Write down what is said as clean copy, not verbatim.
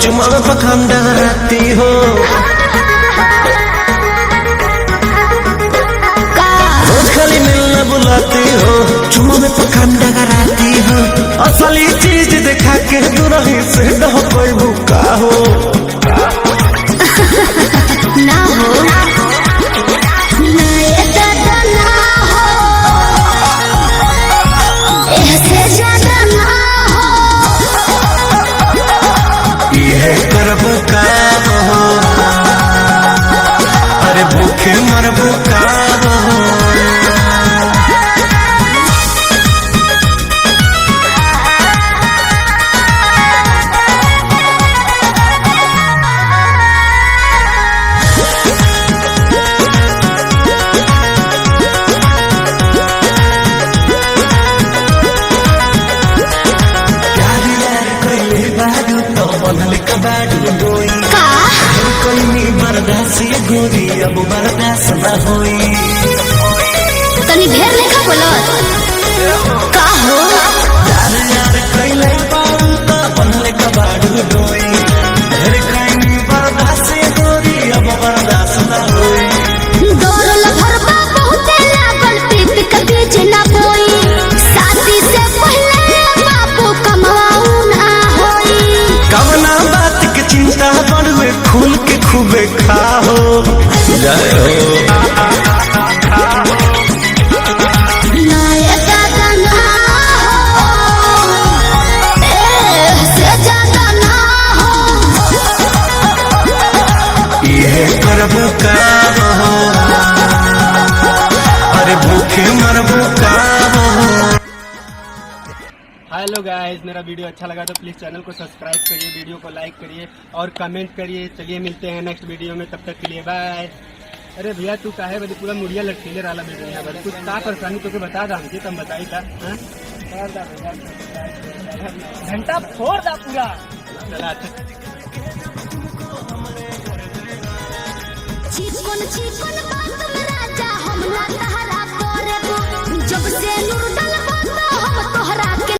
चुमा में पखंड रहती हो, रोज खाली मिलने बुलाती हो, चुमा में पखंड रहती हो, असली चीज दिखा के दुरही से न हो कोई भूखा हो ना हो ना ये दादा ना हो, ऐसे ज्यादा ना हो, ये करबो का हो, अरे भूखे मरबो का हो। गोरी अब बर्दाश्त न होई, तनी ढेर लेखा बोलत का हो, यार यार कइले बाऊ त बनले कबाड़ू डोई, ढेर कइनी बर्दाश्त गोरी अब बर्दाश्त न होई। दौड़ल भरबा बहुते लागल पीप के बीच ना बोई, शादी से पहले बापू कमाऊ ना होई, कवना बात के चिंता बड़ुए खुल के खूबे खाओ जय हो। ना ये दादा ना हो, ऐसे ज्यादा ना हो, ये करबो का हो, अरे भूखे मरबो का हो। हेलो गाइस, मेरा वीडियो अच्छा लगा तो प्लीज़ चैनल को सब्सक्राइब करिए, वीडियो को लाइक करिए और कमेंट करिए। चलिए मिलते हैं नेक्स्ट वीडियो में, तब तक के लिए बाय। अरे भैया तू काहे बड़ी पूरा मुड़िया लटकीले रहा वीडियो यहाँ पर, कुछ का परेशानी तो बता दा हमके, तुम बताई था घंटा फोड़ दा पूरा। चला चिकन चिकन बात में राजा हम ना तहरा करे, जब से